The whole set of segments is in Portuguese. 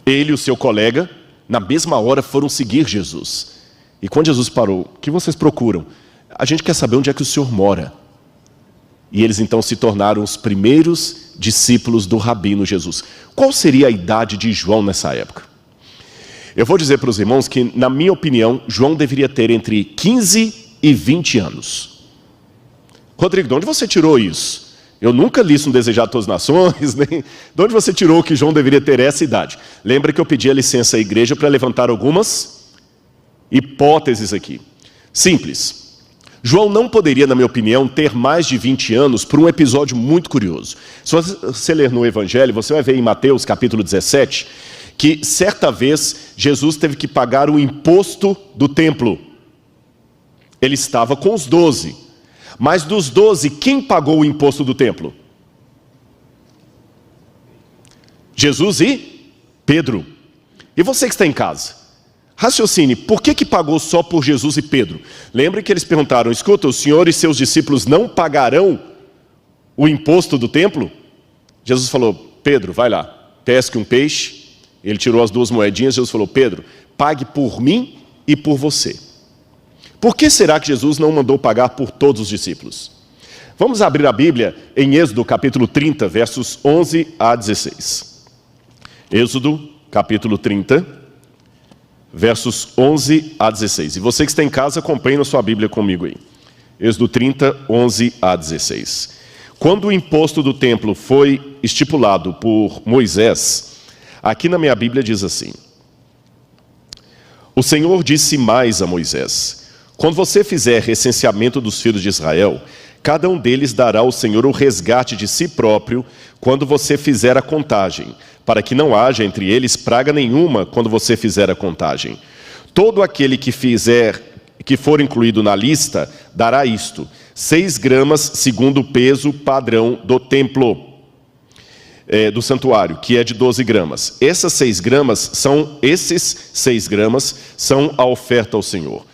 Ele e o seu colega, na mesma hora, foram seguir Jesus. E quando Jesus parou, o que vocês procuram? A gente quer saber onde é que o Senhor mora. E eles então se tornaram os primeiros discípulos do Rabino Jesus. Qual seria a idade de João nessa época? Eu vou dizer para os irmãos que, na minha opinião, João deveria ter entre 15 e 20 anos. Rodrigo, de onde você tirou isso? Eu nunca li isso no Desejar a Todas as Nações, nem... De onde você tirou que João deveria ter essa idade? Lembra que eu pedi a licença à igreja para levantar algumas hipóteses aqui. Simples. João não poderia, na minha opinião, ter mais de 20 anos por um episódio muito curioso. Se você ler no Evangelho, você vai ver em Mateus capítulo 17, que certa vez Jesus teve que pagar o imposto do templo. Ele estava com os 12. Mas dos 12, quem pagou o imposto do templo? Jesus e Pedro. E você que está em casa? Raciocine, por que pagou só por Jesus e Pedro? Lembre que eles perguntaram, escuta, o Senhor e seus discípulos não pagarão o imposto do templo? Jesus falou, Pedro, vai lá, pesque um peixe. Ele tirou as 2 moedinhas, Jesus falou, Pedro, pague por mim e por você. Por que será que Jesus não mandou pagar por todos os discípulos? Vamos abrir a Bíblia em Êxodo capítulo 30, versos 11 a 16. Êxodo capítulo 30, versos 11 a 16. E você que está em casa, acompanhe na sua Bíblia comigo aí. Êxodo 30, 11 a 16. Quando o imposto do templo foi estipulado por Moisés, aqui na minha Bíblia diz assim: o Senhor disse mais a Moisés: quando você fizer recenseamento dos filhos de Israel, cada um deles dará ao Senhor o resgate de si próprio quando você fizer a contagem, para que não haja entre eles praga nenhuma quando você fizer a contagem. Todo aquele que for incluído na lista, dará isto: 6 gramas segundo o peso padrão do templo, do santuário, que é de 12 gramas. Esses 6 gramas são a oferta ao Senhor.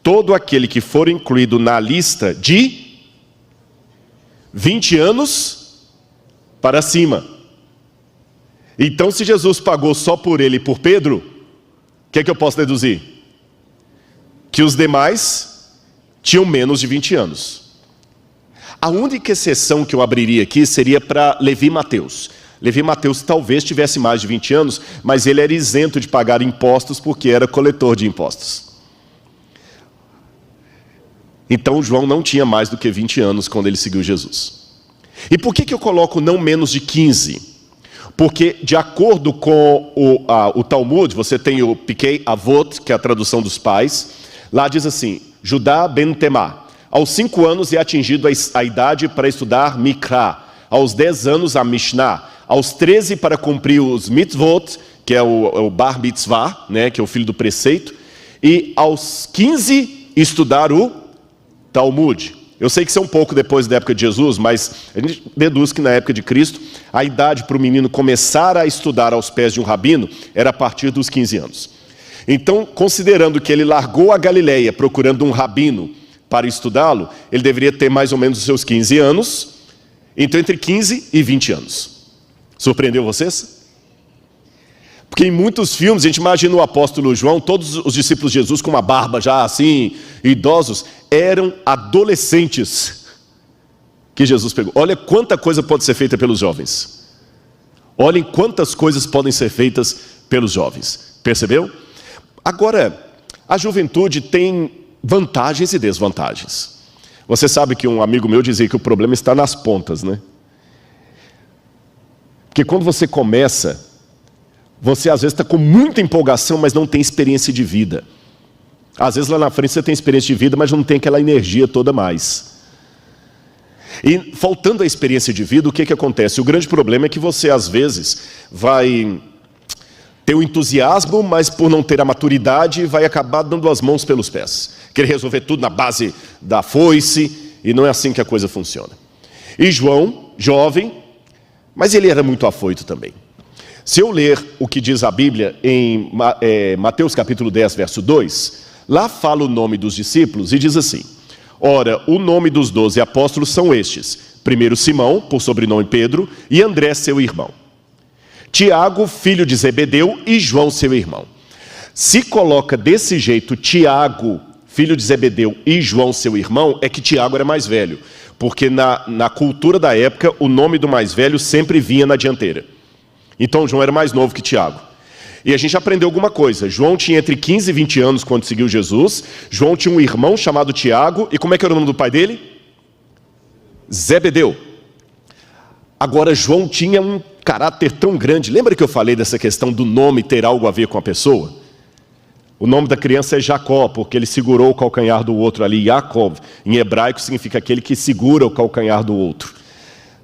Todo aquele que for incluído na lista de 20 anos para cima. Então, se Jesus pagou só por ele e por Pedro, o que é que eu posso deduzir? Que os demais tinham menos de 20 anos. A única exceção que eu abriria aqui seria para Levi e Mateus. Levi e Mateus talvez tivesse mais de 20 anos, mas ele era isento de pagar impostos porque era coletor de impostos. Então, João não tinha mais do que 20 anos quando ele seguiu Jesus. E por que eu coloco não menos de 15? Porque, de acordo com o Talmud, você tem o Pirkei Avot, que é a tradução dos pais. Lá diz assim: Judá ben Temá, aos 5 anos é atingido a idade para estudar Mikra, aos 10 anos a Mishnah, aos 13 para cumprir os mitzvot, que é o Bar Mitzvah, né, que é o filho do preceito, e aos 15 estudar o Talmud. Eu sei que isso é um pouco depois da época de Jesus, mas a gente deduz que na época de Cristo, a idade para o menino começar a estudar aos pés de um rabino era a partir dos 15 anos. Então, considerando que ele largou a Galileia procurando um rabino para estudá-lo, ele deveria ter mais ou menos os seus 15 anos, então entre 15 e 20 anos. Surpreendeu vocês? Porque em muitos filmes, a gente imagina o apóstolo João, todos os discípulos de Jesus com uma barba já assim, idosos, eram adolescentes que Jesus pegou. Olha quanta coisa pode ser feita pelos jovens. Olhem quantas coisas podem ser feitas pelos jovens. Percebeu? Agora, a juventude tem vantagens e desvantagens. Você sabe que um amigo meu dizia que o problema está nas pontas, né? Porque quando você começa, você às vezes está com muita empolgação, mas não tem experiência de vida. Às vezes lá na frente você tem experiência de vida, mas não tem aquela energia toda mais. E faltando a experiência de vida, o que acontece? O grande problema é que você às vezes vai ter o entusiasmo, mas por não ter a maturidade, vai acabar dando as mãos pelos pés. Querer resolver tudo na base da foice, e não é assim que a coisa funciona. E João, jovem, mas ele era muito afoito também. Se eu ler o que diz a Bíblia em Mateus capítulo 10, verso 2, lá fala o nome dos discípulos e diz assim: ora, o nome dos 12 apóstolos são estes: primeiro Simão, por sobrenome Pedro, e André, seu irmão. Tiago, filho de Zebedeu, e João, seu irmão. Se coloca desse jeito, Tiago, filho de Zebedeu, e João, seu irmão, é que Tiago era mais velho. Porque na cultura da época, o nome do mais velho sempre vinha na dianteira. Então João era mais novo que Tiago. E a gente aprendeu alguma coisa. João tinha entre 15 e 20 anos quando seguiu Jesus. João tinha um irmão chamado Tiago. E como é que era o nome do pai dele? Zebedeu. Agora, João tinha um caráter tão grande. Lembra que eu falei dessa questão do nome ter algo a ver com a pessoa? O nome da criança é Jacó, porque ele segurou o calcanhar do outro ali. Yaakov, em hebraico, significa aquele que segura o calcanhar do outro,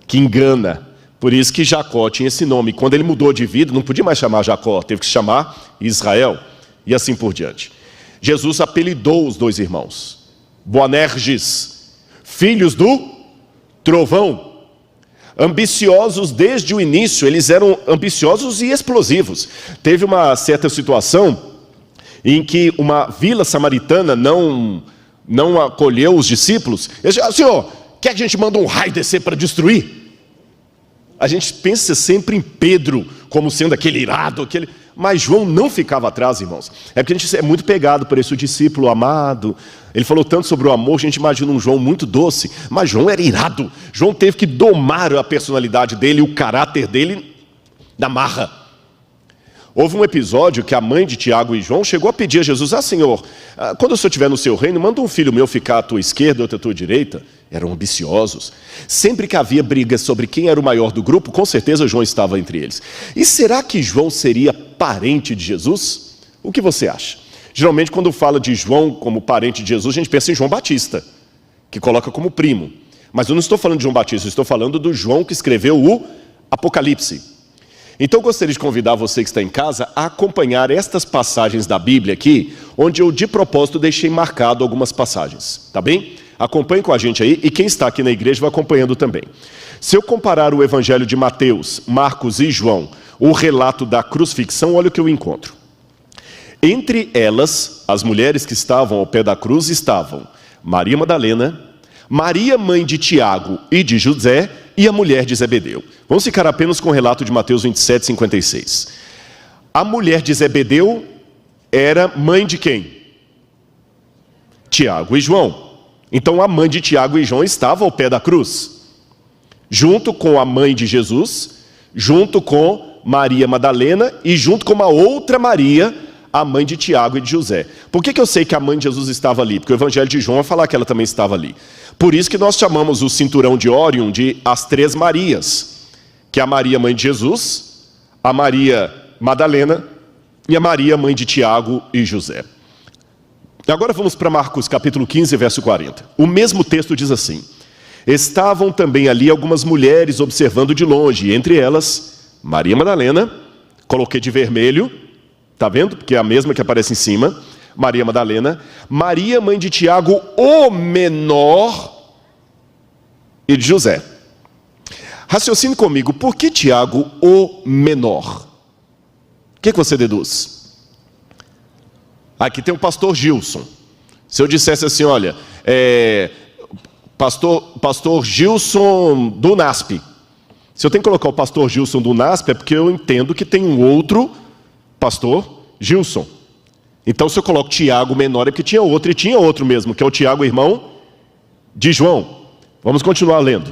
que engana. Por isso que Jacó tinha esse nome. Quando ele mudou de vida, não podia mais chamar Jacó, teve que se chamar Israel, e assim por diante. Jesus apelidou os dois irmãos, Boanerges, filhos do trovão. Ambiciosos desde o início, eles eram ambiciosos e explosivos. Teve uma certa situação em que uma vila samaritana não acolheu os discípulos. Eles disseram: Senhor, quer que a gente manda um raio descer para destruir? A gente pensa sempre em Pedro como sendo aquele irado, mas João não ficava atrás, irmãos. É porque a gente é muito pegado por esse discípulo amado. Ele falou tanto sobre o amor, a gente imagina um João muito doce, mas João era irado. João teve que domar a personalidade dele, o caráter dele na marra. Houve um episódio que a mãe de Tiago e João chegou a pedir a Jesus: Senhor, quando o Senhor estiver no seu reino, manda um filho meu ficar à tua esquerda e outro à tua direita. Eram ambiciosos. Sempre que havia briga sobre quem era o maior do grupo, com certeza João estava entre eles. E será que João seria parente de Jesus? O que você acha? Geralmente, quando fala de João como parente de Jesus, a gente pensa em João Batista, que coloca como primo. Mas eu não estou falando de João Batista, eu estou falando do João que escreveu o Apocalipse. Então eu gostaria de convidar você que está em casa a acompanhar estas passagens da Bíblia aqui, onde eu de propósito deixei marcado algumas passagens, tá bem? Acompanhe com a gente aí, e quem está aqui na igreja vai acompanhando também. Se eu comparar o Evangelho de Mateus, Marcos e João, o relato da crucifixão, olha o que eu encontro. Entre elas, as mulheres que estavam ao pé da cruz estavam Maria Madalena, Maria, mãe de Tiago e de José, e a mulher de Zebedeu. Vamos ficar apenas com o relato de Mateus 27, 56. A mulher de Zebedeu era mãe de quem? Tiago e João. Então a mãe de Tiago e João estava ao pé da cruz, junto com a mãe de Jesus, junto com Maria Madalena e junto com uma outra Maria, a mãe de Tiago e de José. Por que eu sei que a mãe de Jesus estava ali? Porque o Evangelho de João vai falar que ela também estava ali. Por isso que nós chamamos o cinturão de Órion de as três Marias, que é a Maria, mãe de Jesus, a Maria Madalena e a Maria, mãe de Tiago e José. Agora vamos para Marcos capítulo 15, verso 40. O mesmo texto diz assim: estavam também ali algumas mulheres observando de longe, entre elas Maria Madalena, coloquei de vermelho, está vendo? Porque é a mesma que aparece em cima. Maria Madalena, Maria, mãe de Tiago, o menor, e de José. Raciocine comigo, por que Tiago, o menor? O que você deduz? Aqui tem o pastor Gilson. Se eu dissesse assim, olha, pastor Gilson do NASP. Se eu tenho que colocar o pastor Gilson do NASP, é porque eu entendo que tem um outro pastor Gilson. Então, se eu coloco Tiago menor, é porque tinha outro, e tinha outro mesmo, que é o Tiago, irmão de João. Vamos continuar lendo.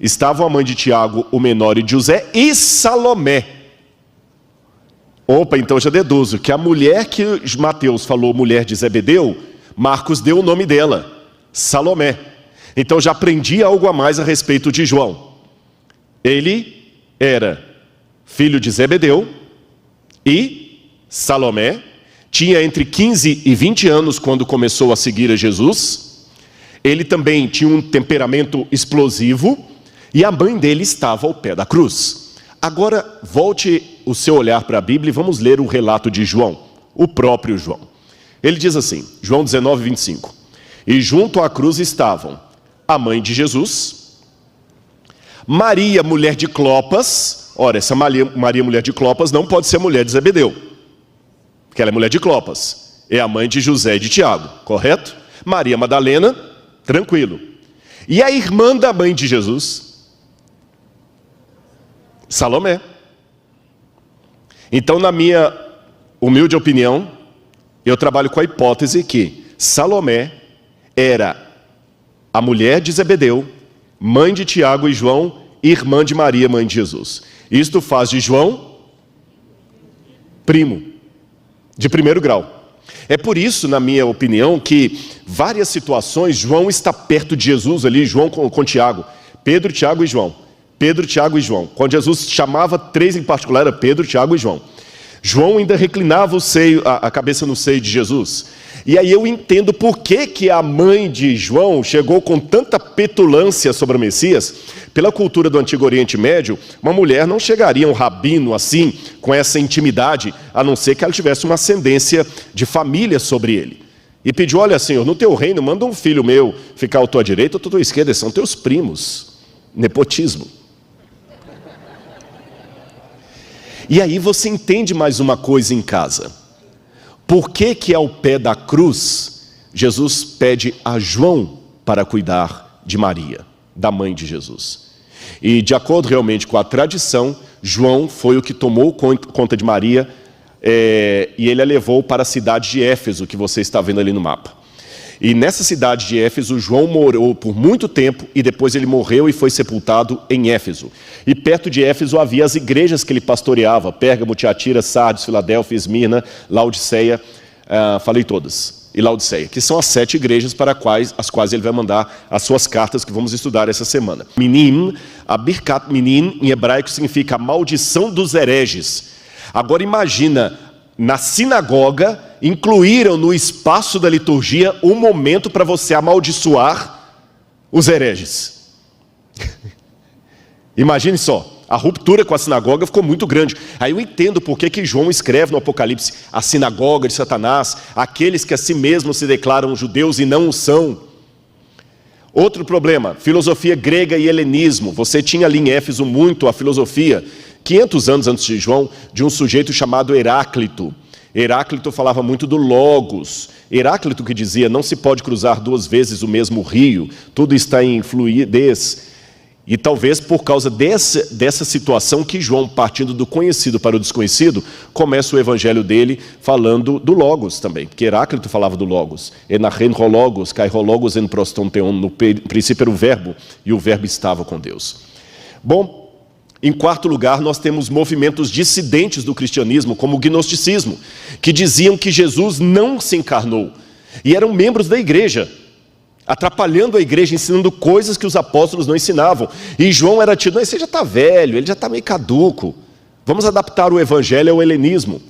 Estavam a mãe de Tiago, o menor, e de José, e Salomé. Opa, então eu já deduzo que a mulher que Mateus falou, mulher de Zebedeu, Marcos deu o nome dela, Salomé. Então já aprendi algo a mais a respeito de João. Ele era filho de Zebedeu e Salomé. Tinha entre 15 e 20 anos quando começou a seguir a Jesus. Ele também tinha um temperamento explosivo e a mãe dele estava ao pé da cruz. Agora, volte o seu olhar para a Bíblia e vamos ler o relato de João, o próprio João. Ele diz assim, João 19, 25. E junto à cruz estavam a mãe de Jesus, Maria, mulher de Clopas. Ora, essa Maria, mulher de Clopas, não pode ser mulher de Zebedeu, porque ela é mulher de Clopas. É a mãe de José e de Tiago, correto? Maria Madalena, tranquilo. E a irmã da mãe de Jesus, Salomé. Então, na minha humilde opinião, eu trabalho com a hipótese que Salomé era a mulher de Zebedeu, mãe de Tiago e João, irmã de Maria, mãe de Jesus. Isto faz de João primo, de primeiro grau. É por isso, na minha opinião, que várias situações, João está perto de Jesus ali, João com Tiago, Pedro, Tiago e João. Pedro, Tiago e João. Quando Jesus chamava três em particular, era Pedro, Tiago e João. João ainda reclinava o seio, a cabeça no seio de Jesus. E aí eu entendo por que a mãe de João chegou com tanta petulância sobre o Messias. Pela cultura do Antigo Oriente Médio, uma mulher não chegaria a um rabino assim, com essa intimidade, a não ser que ela tivesse uma ascendência de família sobre ele. E pediu: olha, Senhor, no teu reino, manda um filho meu ficar à tua direita ou à tua esquerda, são teus primos. Nepotismo. E aí você entende mais uma coisa em casa. Por que ao pé da cruz, Jesus pede a João para cuidar de Maria, da mãe de Jesus? E de acordo realmente com a tradição, João foi o que tomou conta de Maria e ele a levou para a cidade de Éfeso, que você está vendo ali no mapa. E nessa cidade de Éfeso, João morou por muito tempo e depois ele morreu e foi sepultado em Éfeso. E perto de Éfeso havia as igrejas que ele pastoreava: Pérgamo, Tiatira, Sardes, Filadélfia, Esmirna, Laodiceia, falei todas, e Laodiceia, que são as 7 igrejas para as quais ele vai mandar as suas cartas que vamos estudar essa semana. Minim, a Birkat Minim, em hebraico significa a maldição dos hereges. Agora imagina, na sinagoga, incluíram no espaço da liturgia um momento para você amaldiçoar os hereges. Imagine só, a ruptura com a sinagoga ficou muito grande. Aí eu entendo por que João escreve no Apocalipse: a sinagoga de Satanás, aqueles que a si mesmos se declaram judeus e não o são. Outro problema, filosofia grega e helenismo. Você tinha ali em Éfeso muito a filosofia, 500 anos antes de João, de um sujeito chamado Heráclito. Heráclito falava muito do Logos. Heráclito que dizia: não se pode cruzar 2 vezes o mesmo rio, tudo está em fluidez. E talvez por causa dessa situação que João, partindo do conhecido para o desconhecido, começa o evangelho dele falando do Logos também, porque Heráclito falava do Logos. Enachen rologos, kai rologos en prostonteon, no princípio era o verbo, e o verbo estava com Deus. Bom, em quarto lugar, nós temos movimentos dissidentes do cristianismo, como o gnosticismo, que diziam que Jesus não se encarnou, e eram membros da igreja, atrapalhando a igreja, ensinando coisas que os apóstolos não ensinavam. E João era tido: não, esse já está velho, ele já está meio caduco, vamos adaptar o evangelho ao helenismo.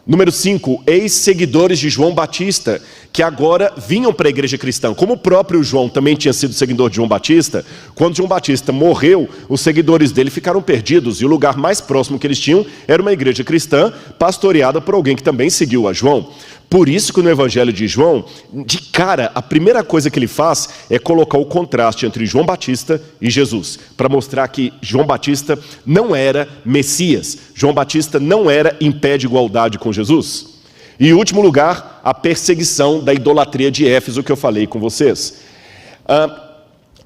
Número 5, ex-seguidores de João Batista, que agora vinham para a igreja cristã. Como o próprio João também tinha sido seguidor de João Batista, quando João Batista morreu, os seguidores dele ficaram perdidos, e o lugar mais próximo que eles tinham era uma igreja cristã, pastoreada por alguém que também seguiu a João. Por isso que no evangelho de João, de cara, a primeira coisa que ele faz é colocar o contraste entre João Batista e Jesus, para mostrar que João Batista não era Messias, João Batista não era em pé de igualdade com Jesus. E em último lugar, a perseguição da idolatria de Éfeso, que eu falei com vocês.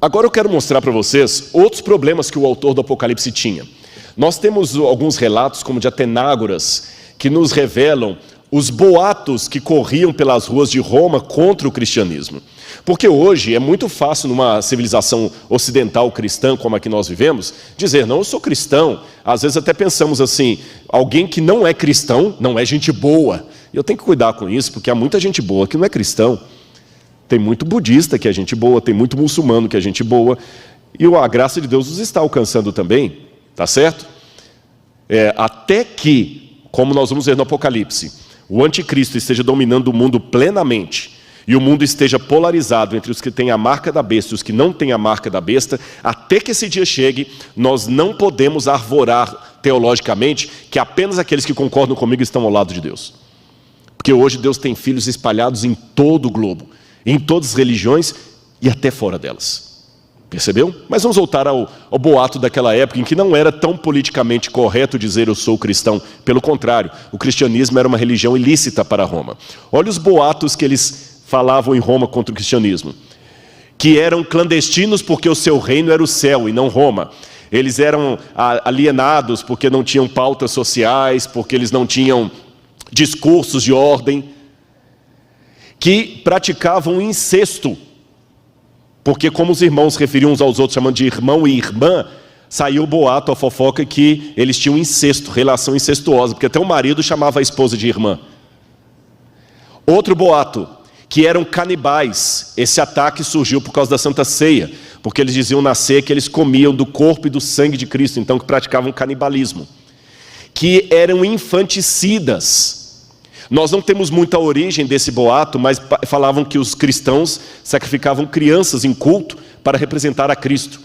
Agora eu quero mostrar para vocês outros problemas que o autor do Apocalipse tinha. Nós temos alguns relatos, como de Atenágoras, que nos revelam os boatos que corriam pelas ruas de Roma contra o cristianismo. Porque hoje é muito fácil, numa civilização ocidental cristã como a que nós vivemos, dizer: não, eu sou cristão. Às vezes até pensamos assim: alguém que não é cristão não é gente boa. E eu tenho que cuidar com isso, porque há muita gente boa que não é cristão. Tem muito budista que é gente boa, tem muito muçulmano que é gente boa, e a graça de Deus os está alcançando também, tá certo? Até que, como nós vamos ver no Apocalipse, o anticristo esteja dominando o mundo plenamente, e o mundo esteja polarizado entre os que têm a marca da besta e os que não têm a marca da besta, até que esse dia chegue, nós não podemos arvorar teologicamente que apenas aqueles que concordam comigo estão ao lado de Deus. Porque hoje Deus tem filhos espalhados em todo o globo, em todas as religiões e até fora delas. Percebeu? Mas vamos voltar ao boato daquela época, em que não era tão politicamente correto dizer eu sou cristão. Pelo contrário, o cristianismo era uma religião ilícita para Roma. Olha os boatos que eles falavam em Roma contra o cristianismo: que eram clandestinos porque o seu reino era o céu e não Roma. eles eram alienados porque não tinham pautas sociais, porque eles não tinham discursos de ordem, que praticavam incesto, porque como os irmãos se referiam uns aos outros chamando de irmão e irmã, saiu o boato, a fofoca, que eles tinham incesto, relação incestuosa, porque até o marido chamava a esposa de irmã. Outro boato, que eram canibais. Esse ataque surgiu por causa da Santa Ceia, porque eles diziam na ceia que eles comiam do corpo e do sangue de Cristo, então que praticavam canibalismo. Que eram infanticidas. Nós não temos muita origem desse boato, mas falavam que os cristãos sacrificavam crianças em culto para representar a Cristo.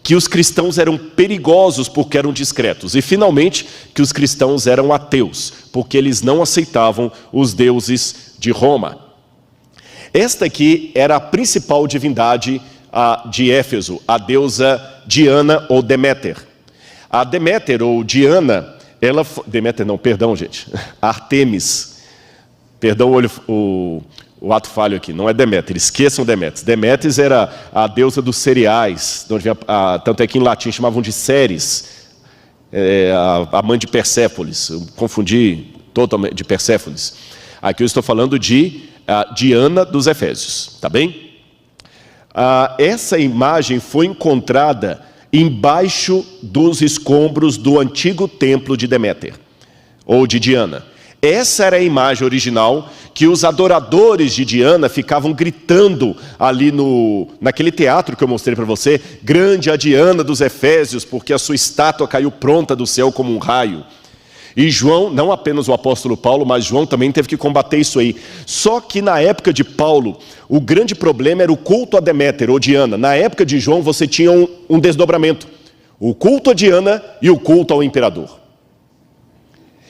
Que os cristãos eram perigosos porque eram discretos. E, finalmente, que os cristãos eram ateus, porque eles não aceitavam os deuses de Roma. Esta aqui era a principal divindade de Éfeso, a deusa Diana ou Deméter. A Deméter ou Diana, Artemis. Perdão o ato falho aqui, não é Deméter, esqueçam Deméter. Deméter era a deusa dos cereais, tanto é que em latim chamavam de Ceres, a mãe de Persépolis. Eu confundi totalmente de Persépolis. Aqui eu estou falando de Diana dos Efésios, tá bem? Essa imagem foi encontrada embaixo dos escombros do antigo templo de Deméter, ou de Diana. Essa era a imagem original que os adoradores de Diana ficavam gritando ali naquele teatro que eu mostrei para você, grande a Diana dos Efésios, porque a sua estátua caiu pronta do céu como um raio. E João, não apenas o apóstolo Paulo, mas João também teve que combater isso aí. Só que na época de Paulo, o grande problema era o culto a Deméter ou Diana. Na época de João você tinha um desdobramento. O culto a Diana e o culto ao imperador.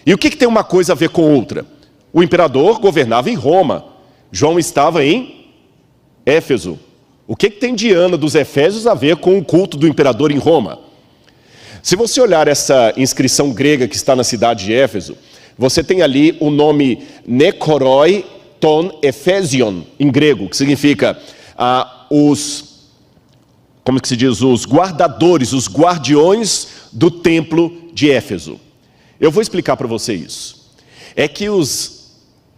E o que tem uma coisa a ver com outra? O imperador governava em Roma. João estava em Éfeso. O que tem Diana dos Efésios a ver com o culto do imperador em Roma? Se você olhar essa inscrição grega que está na cidade de Éfeso, você tem ali o nome Nekoroi ton Ephesion, em grego, que significa os guardadores, os guardiões do templo de Éfeso. Eu vou explicar para você isso. É que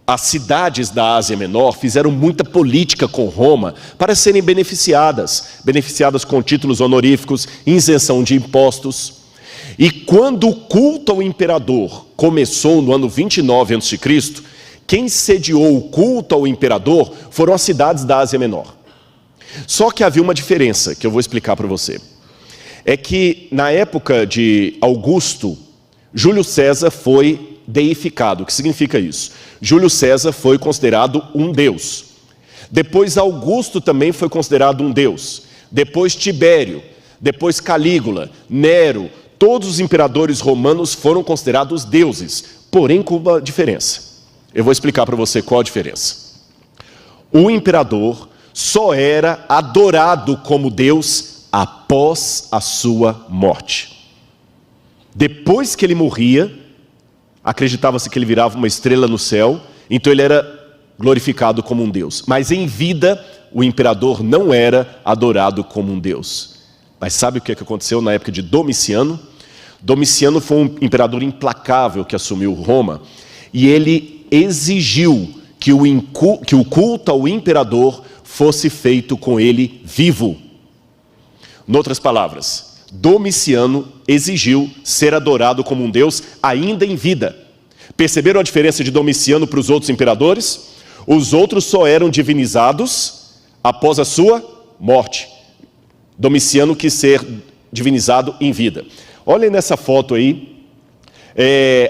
as cidades da Ásia Menor fizeram muita política com Roma para serem beneficiadas com títulos honoríficos, isenção de impostos. E quando o culto ao imperador começou no ano 29 a.C., quem sediou o culto ao imperador foram as cidades da Ásia Menor. Só que havia uma diferença que eu vou explicar para você. É que na época de Augusto, Júlio César foi deificado. O que significa isso? Júlio César foi considerado um deus. Depois Augusto também foi considerado um deus. Depois Tibério, depois Calígula, Nero, todos os imperadores romanos foram considerados deuses, porém com uma diferença. Eu vou explicar para você qual a diferença. O imperador só era adorado como deus após a sua morte. Depois que ele morria, acreditava-se que ele virava uma estrela no céu, então ele era glorificado como um deus. Mas em vida, o imperador não era adorado como um deus. Mas sabe o que aconteceu na época de Domiciano? Domiciano foi um imperador implacável que assumiu Roma, e ele exigiu que o culto ao imperador fosse feito com ele vivo. Em outras palavras, Domiciano exigiu ser adorado como um deus ainda em vida. Perceberam a diferença de Domiciano para os outros imperadores? Os outros só eram divinizados após a sua morte. Domiciano quis ser divinizado em vida. Olhem nessa foto aí,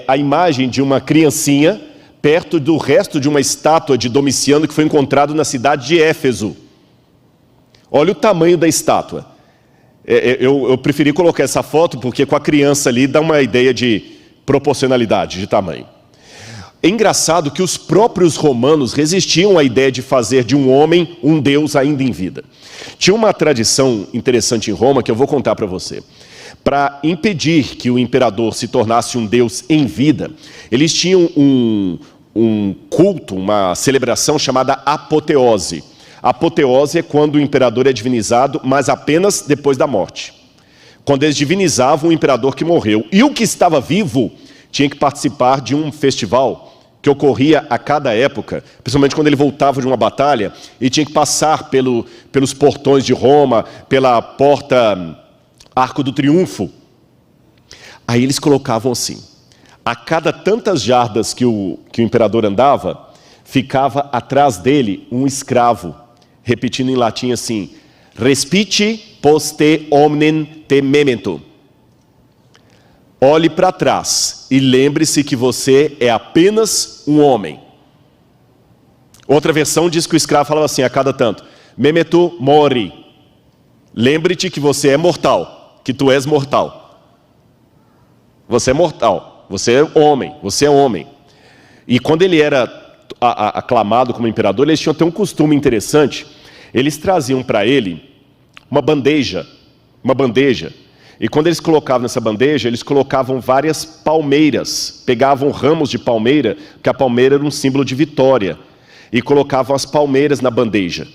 a imagem de uma criancinha perto do resto de uma estátua de Domiciano que foi encontrado na cidade de Éfeso. Olha o tamanho da estátua. Eu preferi colocar essa foto porque com a criança ali dá uma ideia de proporcionalidade, de tamanho. É engraçado que os próprios romanos resistiam à ideia de fazer de um homem um deus ainda em vida. Tinha uma tradição interessante em Roma que eu vou contar para você. Para impedir que o imperador se tornasse um deus em vida, eles tinham um culto, uma celebração chamada apoteose. Apoteose é quando o imperador é divinizado, mas apenas depois da morte. quando eles divinizavam o imperador que morreu. E o que estava vivo tinha que participar de um festival que ocorria a cada época, principalmente quando ele voltava de uma batalha, e tinha que passar pelos portões de Roma, pela porta Arco do Triunfo. Aí eles colocavam assim, a cada tantas jardas que o imperador andava, ficava atrás dele um escravo, repetindo em latim assim, respite poste omnem te memento. Olhe para trás e lembre-se que você é apenas um homem. Outra versão diz que o escravo falava assim a cada tanto, memento mori. Lembre-te que você é mortal, que tu és mortal. Você é mortal, você é homem. E quando ele era aclamado como imperador, eles tinham até um costume interessante. Eles traziam para ele uma bandeja. E quando eles colocavam nessa bandeja, eles colocavam várias palmeiras, pegavam ramos de palmeira, porque a palmeira era um símbolo de vitória, e colocavam as palmeiras na bandeja.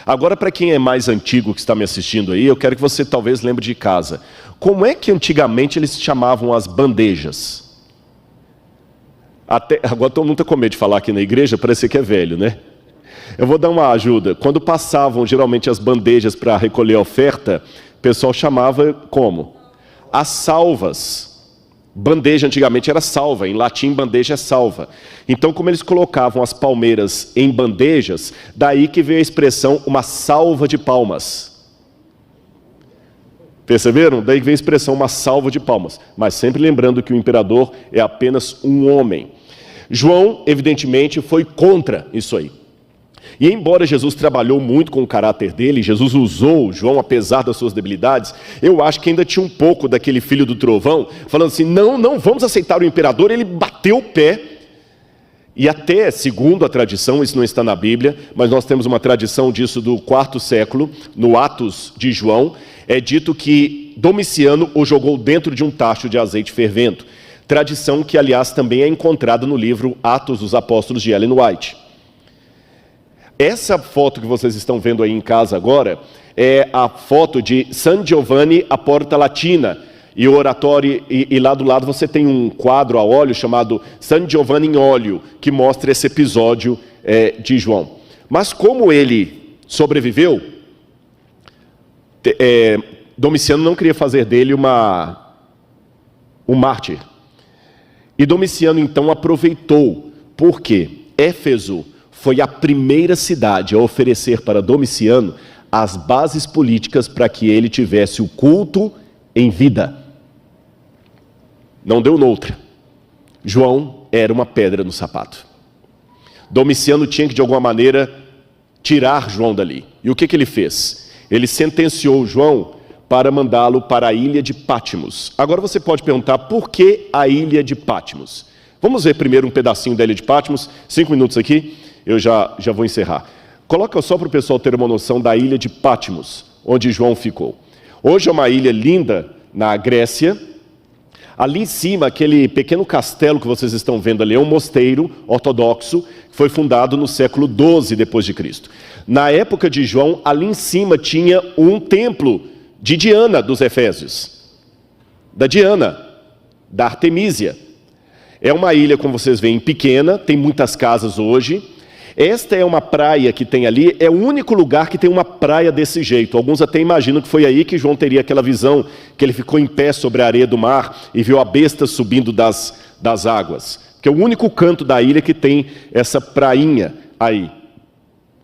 Agora, para quem é mais antigo que está me assistindo aí, eu quero que você talvez lembre de casa. Como é que antigamente eles chamavam as bandejas? Agora todo mundo está com medo de falar aqui na igreja, parece que é velho, né? Eu vou dar uma ajuda. Quando passavam geralmente as bandejas para recolher a oferta, o pessoal chamava como? As salvas. Bandeja antigamente era salva, em latim bandeja é salva. Então, como eles colocavam as palmeiras em bandejas, daí que veio a expressão uma salva de palmas. Perceberam? Daí que veio a expressão uma salva de palmas. Mas sempre lembrando que o imperador é apenas um homem. João, evidentemente, foi contra isso aí. E embora Jesus trabalhou muito com o caráter dele, Jesus usou João apesar das suas debilidades, eu acho que ainda tinha um pouco daquele filho do trovão, falando assim, não vamos aceitar o imperador. Ele bateu o pé, e até, segundo a tradição, isso não está na Bíblia, mas nós temos uma tradição disso do IV século, no Atos de João, é dito que Domiciano o jogou dentro de um tacho de azeite fervendo, tradição que, aliás, também é encontrada no livro Atos dos Apóstolos de Ellen White. Essa foto que vocês estão vendo aí em casa agora é a foto de San Giovanni a Porta Latina, e o oratório, e lá do lado você tem um quadro a óleo chamado San Giovanni em óleo, que mostra esse episódio de João. Mas como ele sobreviveu, Domiciano não queria fazer dele um mártir. E Domiciano então aproveitou, porque Éfeso foi a primeira cidade a oferecer para Domiciano as bases políticas para que ele tivesse o culto em vida. Não deu noutra. João era uma pedra no sapato. Domiciano tinha que, de alguma maneira, tirar João dali. E o que ele fez? Ele sentenciou João para mandá-lo para a ilha de Patmos. Agora você pode perguntar, por que a ilha de Patmos? Vamos ver primeiro um pedacinho da ilha de Patmos, 5 minutos aqui. Eu já vou encerrar. Coloca só para o pessoal ter uma noção da ilha de Patmos, onde João ficou. Hoje é uma ilha linda na Grécia. Ali em cima, aquele pequeno castelo que vocês estão vendo ali, é um mosteiro ortodoxo, que foi fundado no século XII depois de Cristo. Na época de João, ali em cima tinha um templo de Diana dos Efésios. Da Diana, da Artemísia. É uma ilha, como vocês veem, pequena, tem muitas casas hoje. Esta é uma praia que tem ali, é o único lugar que tem uma praia desse jeito. Alguns até imaginam que foi aí que João teria aquela visão, que ele ficou em pé sobre a areia do mar e viu a besta subindo das águas. Que é o único canto da ilha que tem essa prainha aí.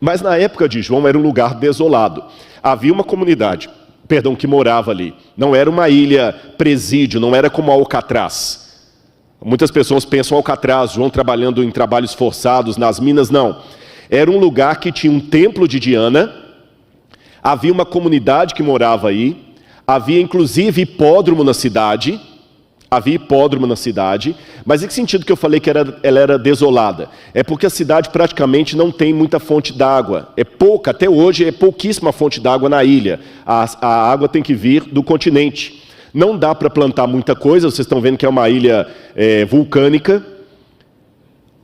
Mas na época de João era um lugar desolado. Havia uma comunidade, que morava ali. Não era uma ilha presídio, não era como Alcatraz. Muitas pessoas pensam Alcatraz, João trabalhando em trabalhos forçados nas minas, não. Era um lugar que tinha um templo de Diana, havia uma comunidade que morava aí, havia inclusive hipódromo na cidade, mas em que sentido que eu falei que ela era desolada? É porque a cidade praticamente não tem muita fonte d'água, é pouca, até hoje é pouquíssima fonte d'água na ilha, a água tem que vir do continente. Não dá para plantar muita coisa, vocês estão vendo que é uma ilha vulcânica.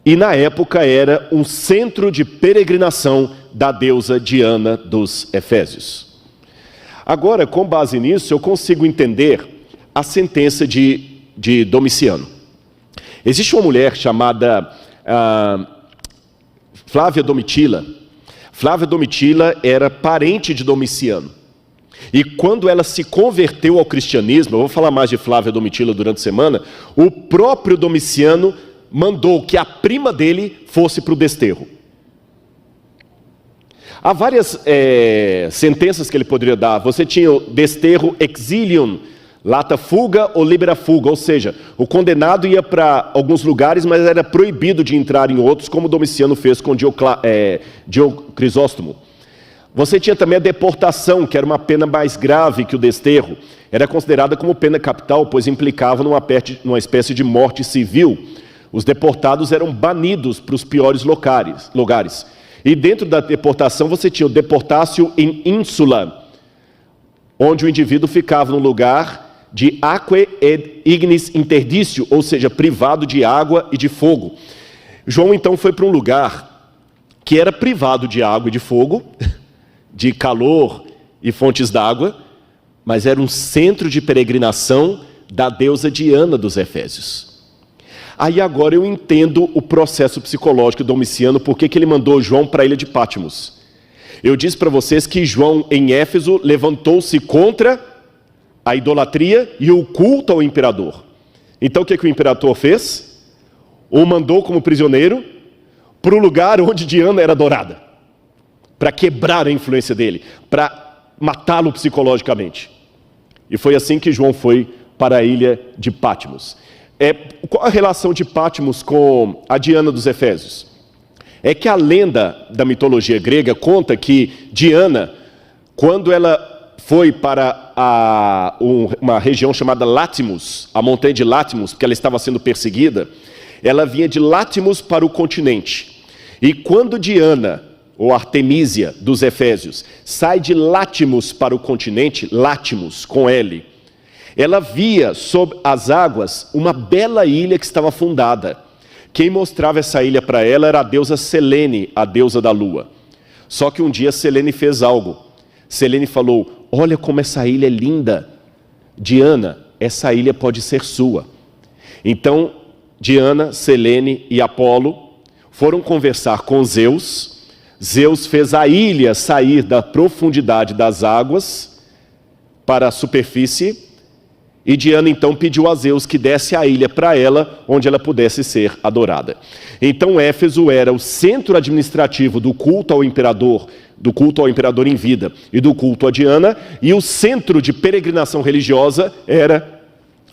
E na época era um centro de peregrinação da deusa Diana dos Efésios. Agora, com base nisso, eu consigo entender a sentença de Domiciano. Existe uma mulher chamada Flávia Domitila. Flávia Domitila era parente de Domiciano. E quando ela se converteu ao cristianismo, eu vou falar mais de Flávia Domitila durante a semana, o próprio Domiciano mandou que a prima dele fosse para o desterro. Há várias sentenças que ele poderia dar. Você tinha o desterro exilium, lata fuga ou libera fuga, ou seja, o condenado ia para alguns lugares, mas era proibido de entrar em outros, como Domiciano fez com Crisóstomo. Você tinha também a deportação, que era uma pena mais grave que o desterro. Era considerada como pena capital, pois implicava numa espécie de morte civil. Os deportados eram banidos para os piores lugares. E dentro da deportação você tinha o deportatio in insula, onde o indivíduo ficava num lugar de aquae et ignis interditio, ou seja, privado de água e de fogo. João então foi para um lugar que era privado de água e de fogo, de calor e fontes d'água, mas era um centro de peregrinação da deusa Diana dos Efésios. Aí agora eu entendo o processo psicológico do Domiciano, porque que ele mandou João para a ilha de Patmos. Eu disse para vocês que João, em Éfeso, levantou-se contra a idolatria e o culto ao imperador. Então o que o imperador fez? O mandou como prisioneiro para o lugar onde Diana era adorada, para quebrar a influência dele, para matá-lo psicologicamente. E foi assim que João foi para a ilha de Patmos. Qual a relação de Patmos com a Diana dos Efésios? É que a lenda da mitologia grega conta que Diana, quando ela foi para uma região chamada Latmos, a montanha de Latmos, porque ela estava sendo perseguida, ela vinha de Latmos para o continente. E quando Diana, ou Artemísia dos Efésios, sai de Latmos para o continente, Latmos com L, ela via sob as águas uma bela ilha que estava afundada. Quem mostrava essa ilha para ela era a deusa Selene, a deusa da lua. Só que um dia Selene fez algo. Selene falou: olha como essa ilha é linda. Diana, essa ilha pode ser sua. Então, Diana, Selene e Apolo foram conversar com Zeus. Zeus fez a ilha sair da profundidade das águas para a superfície. E Diana então pediu a Zeus que desse a ilha para ela, onde ela pudesse ser adorada. Então Éfeso era o centro administrativo do culto ao imperador em vida e do culto a Diana, e o centro de peregrinação religiosa era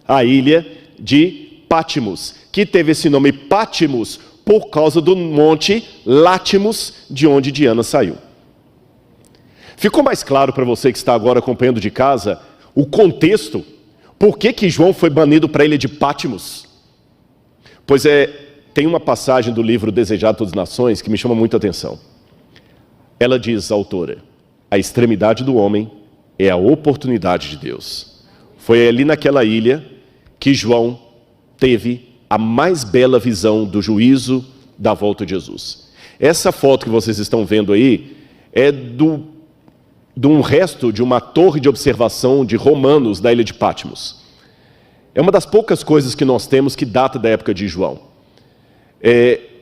a ilha de Patmos, que teve esse nome Patmos por causa do monte Latmos, de onde Diana saiu. Ficou mais claro para você que está agora acompanhando de casa o contexto? Por que João foi banido para a ilha de Patmos? Pois tem uma passagem do livro Desejado de Todas as Nações que me chama muita atenção. Ela diz, a autora: a extremidade do homem é a oportunidade de Deus. Foi ali naquela ilha que João teve a mais bela visão do juízo da volta de Jesus. Essa foto que vocês estão vendo aí é de um resto de uma torre de observação de romanos da ilha de Patmos. É uma das poucas coisas que nós temos que data da época de João.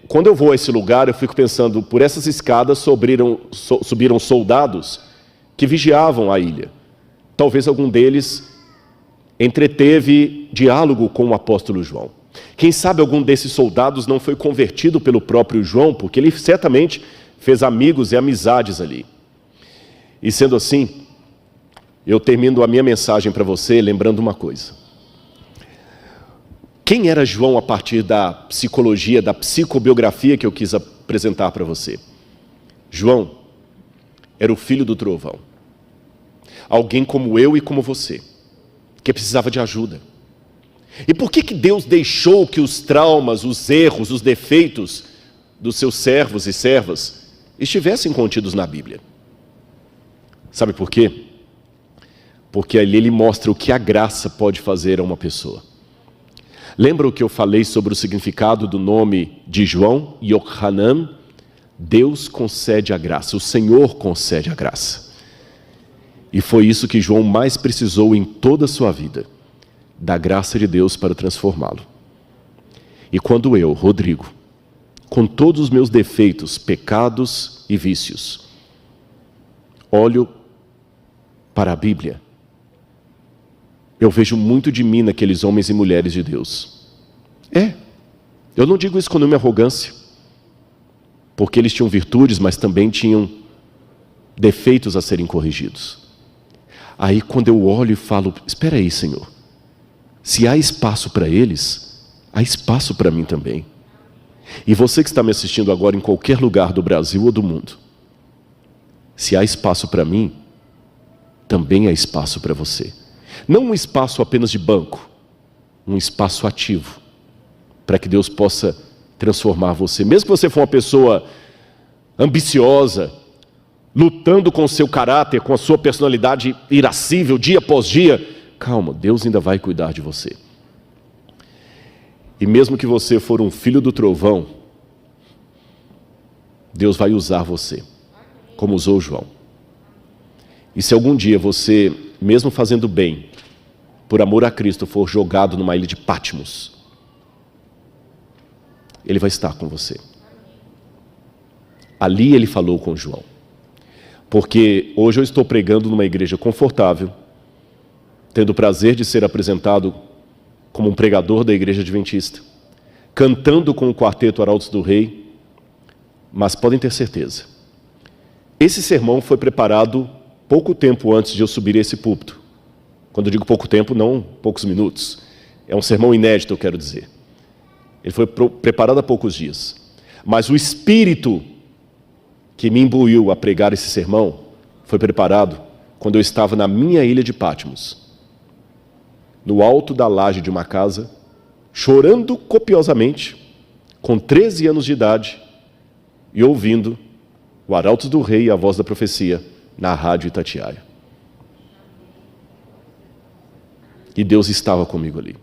Quando eu vou a esse lugar, eu fico pensando, por essas escadas subiram soldados que vigiavam a ilha. Talvez algum deles entreteve diálogo com o apóstolo João. Quem sabe algum desses soldados não foi convertido pelo próprio João, porque ele certamente fez amigos e amizades ali. E sendo assim, eu termino a minha mensagem para você lembrando uma coisa. Quem era João a partir da psicologia, da psicobiografia que eu quis apresentar para você? João era o filho do trovão. Alguém como eu e como você, que precisava de ajuda. E por que Deus deixou que os traumas, os erros, os defeitos dos seus servos e servas estivessem contidos na Bíblia? Sabe por quê? Porque ali ele mostra o que a graça pode fazer a uma pessoa. Lembra o que eu falei sobre o significado do nome de João? Yohanan? Deus concede a graça, o Senhor concede a graça. E foi isso que João mais precisou em toda a sua vida, da graça de Deus para transformá-lo. E quando eu, Rodrigo, com todos os meus defeitos, pecados e vícios, olho para a Bíblia, eu vejo muito de mim naqueles homens e mulheres de Deus. Eu não digo isso com nenhuma arrogância, porque eles tinham virtudes, mas também tinham defeitos a serem corrigidos. Aí quando eu olho e falo, espera aí, Senhor, se há espaço para eles, há espaço para mim também. E você que está me assistindo agora em qualquer lugar do Brasil ou do mundo, se há espaço para mim, também há espaço para você. Não um espaço apenas de banco, um espaço ativo, para que Deus possa transformar você. Mesmo que você for uma pessoa ambiciosa, lutando com o seu caráter, com a sua personalidade irascível, dia após dia, calma, Deus ainda vai cuidar de você. E mesmo que você for um filho do trovão, Deus vai usar você, como usou João. E se algum dia você, mesmo fazendo bem, por amor a Cristo, for jogado numa ilha de Patmos, Ele vai estar com você. Ali Ele falou com João. Porque hoje eu estou pregando numa igreja confortável, tendo o prazer de ser apresentado como um pregador da igreja adventista, cantando com o quarteto Arautos do Rei, mas podem ter certeza, esse sermão foi preparado pouco tempo antes de eu subir a esse púlpito. Quando eu digo pouco tempo, não poucos minutos. É um sermão inédito, eu quero dizer. Ele foi preparado há poucos dias. Mas o Espírito que me imbuiu a pregar esse sermão foi preparado quando eu estava na minha ilha de Patmos, no alto da laje de uma casa, chorando copiosamente, com 13 anos de idade, e ouvindo o Arautos do Rei e a Voz da Profecia na rádio Itatiaia. E Deus estava comigo ali.